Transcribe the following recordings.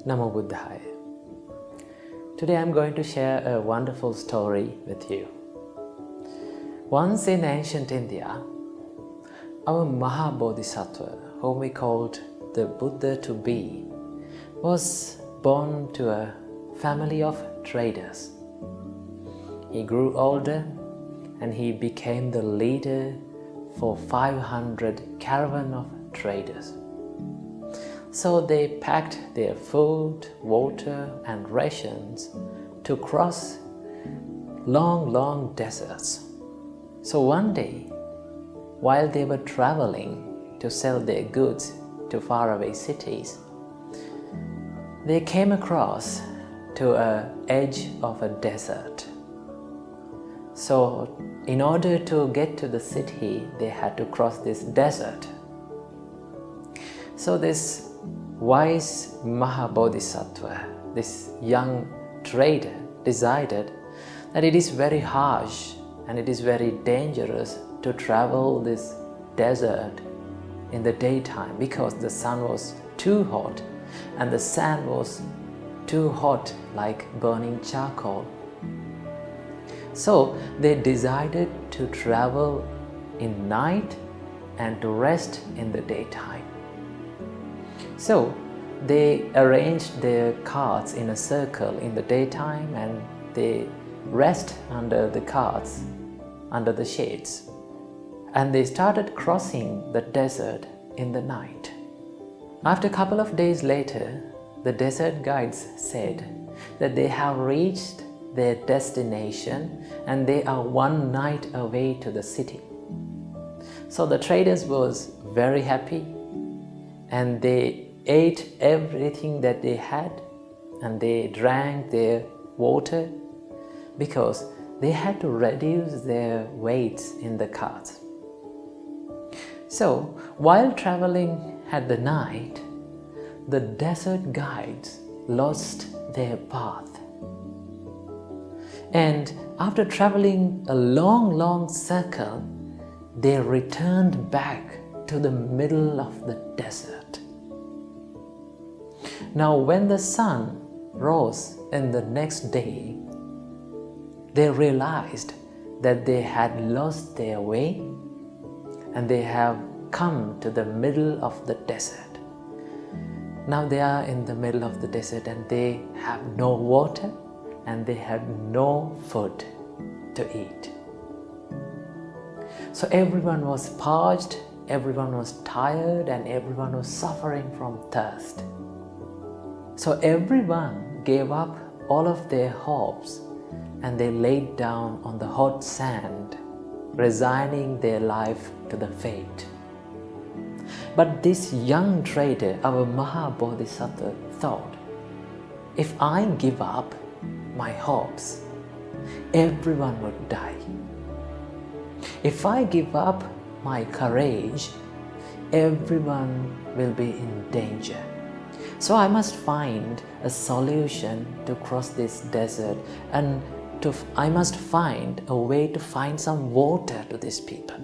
Namo Buddhaya. Today I am going to share a wonderful story with you. Once in ancient India, our Maha Bodhisattva, whom we called the Buddha to be, was born to a family of traders. He grew older and he became the leader for 500 caravan of traders. So they packed their food, water and rations to cross long deserts. So one day, while they were traveling to sell their goods to faraway cities, they came across to an edge of a desert. So in order to get to the city, they had to cross this desert. So this wise Maha Bodhisattva, this young trader, decided that it is very harsh and it is very dangerous to travel this desert in the daytime because the sun was too hot and the sand was too hot, like burning charcoal. So they decided to travel in night and to rest in the daytime. So they arranged their carts in a circle in the daytime and they rest under the carts, under the shades. And they started crossing the desert in the night. After a couple of days later, the desert guides said that they have reached their destination and they are one night away to the city. So the traders was very happy and they ate everything that they had and they drank their water because they had to reduce their weights in the carts. So while traveling at the night, the desert guides lost their path. And after traveling a long circle, they returned back to the middle of the desert. Now when the sun rose in the next day, they realized that they had lost their way and they have come to the middle of the desert. Now they are in the middle of the desert and they have no water and they have no food to eat. So everyone was parched, everyone was tired and everyone was suffering from thirst. So everyone gave up all of their hopes and they laid down on the hot sand, resigning their life to the fate. But this young trader, our Maha Bodhisattva, thought, if I give up my hopes, everyone would die. If I give up my courage, everyone will be in danger. So I must find a solution to cross this desert and I must find a way to find some water to these people.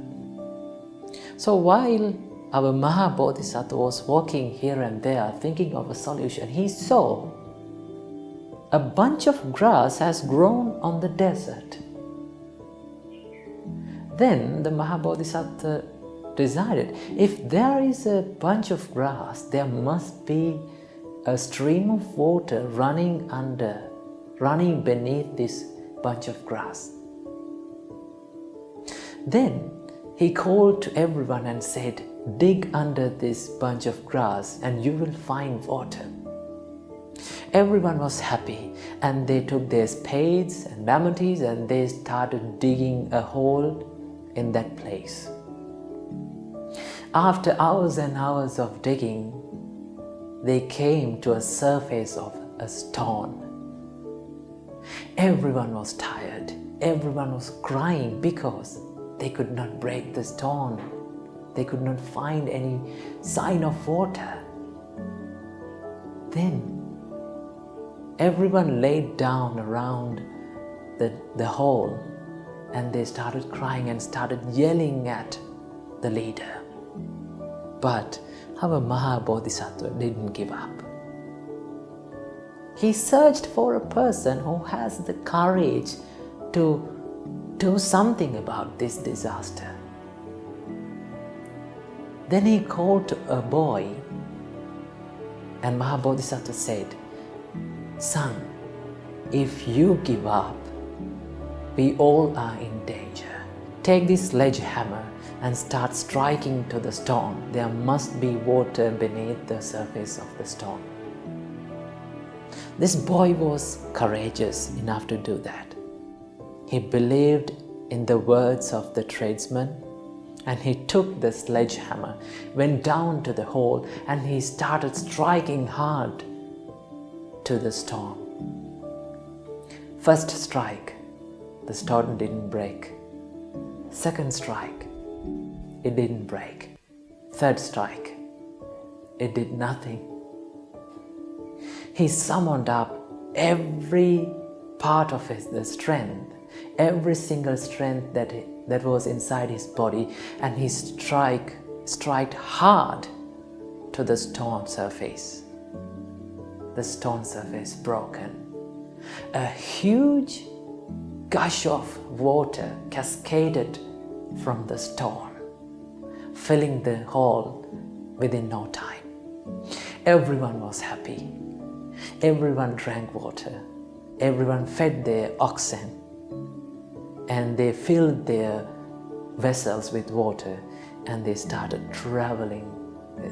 So while our Maha Bodhisattva was walking here and there thinking of a solution, he saw a bunch of grass has grown on the desert. Then the Maha Bodhisattva decided, if there is a bunch of grass, there must be a stream of water running beneath this bunch of grass. Then he called to everyone and said, dig under this bunch of grass and you will find water. Everyone was happy and they took their spades and mammoties and they started digging a hole in that place. After hours and hours of digging, they came to a surface of a stone. Everyone was tired. Everyone was crying because they could not break the stone. They could not find any sign of water. Then everyone laid down around the hole and they started crying and started yelling at the leader. But our Maha Bodhisattva didn't give up. He searched for a person who has the courage to do something about this disaster. Then he called a boy, and Mahabodhisattva said, "Son, if you give up, we all are in danger. Take this sledgehammer and start striking to the stone. There must be water beneath the surface of the stone." This boy was courageous enough to do that. He believed in the words of the tradesman, and he took the sledgehammer, went down to the hole, and he started striking hard to the stone. First strike, the stone didn't break. Second strike, it didn't break. Third strike, it did nothing. He summoned up every part of the strength, every single strength that was inside his body, and he struck hard to the stone surface. The stone surface broken. A huge gush of water cascaded from the stone, filling the hole within no time. Everyone was happy. Everyone drank water. Everyone fed their oxen, and they filled their vessels with water, and they started traveling.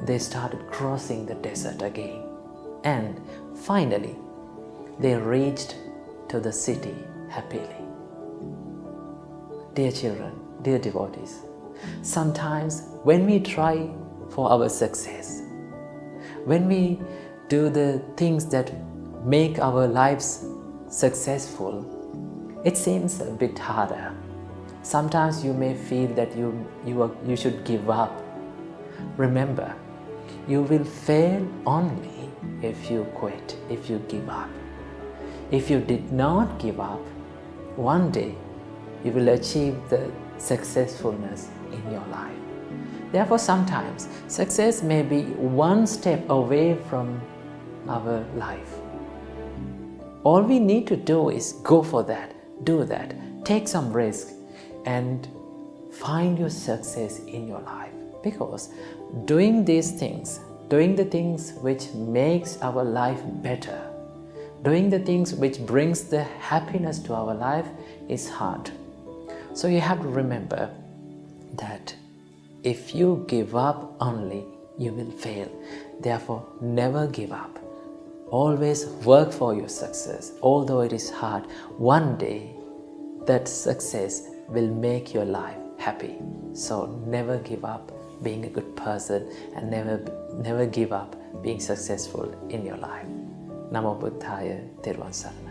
They started crossing the desert again. And finally, they reached to the city happily. Dear children, dear devotees, sometimes when we try for our success, when we do the things that make our lives successful, it seems a bit harder. Sometimes you may feel that you should give up. Remember, you will fail only if you quit, if you give up. If you did not give up, one day you will achieve the successfulness in your life. Therefore, sometimes success may be one step away from our life. All we need to do is go for that, do that, take some risk, and find your success in your life. Because doing these things, doing the things which makes our life better, doing the things which brings the happiness to our life is hard. So you have to remember that if you give up only, you will fail. Therefore, never give up. Always work for your success. Although it is hard, one day that success will make your life happy. So never give up being a good person, and never give up being successful in your life. Namo Buddhaya, Thiruvon Saranam.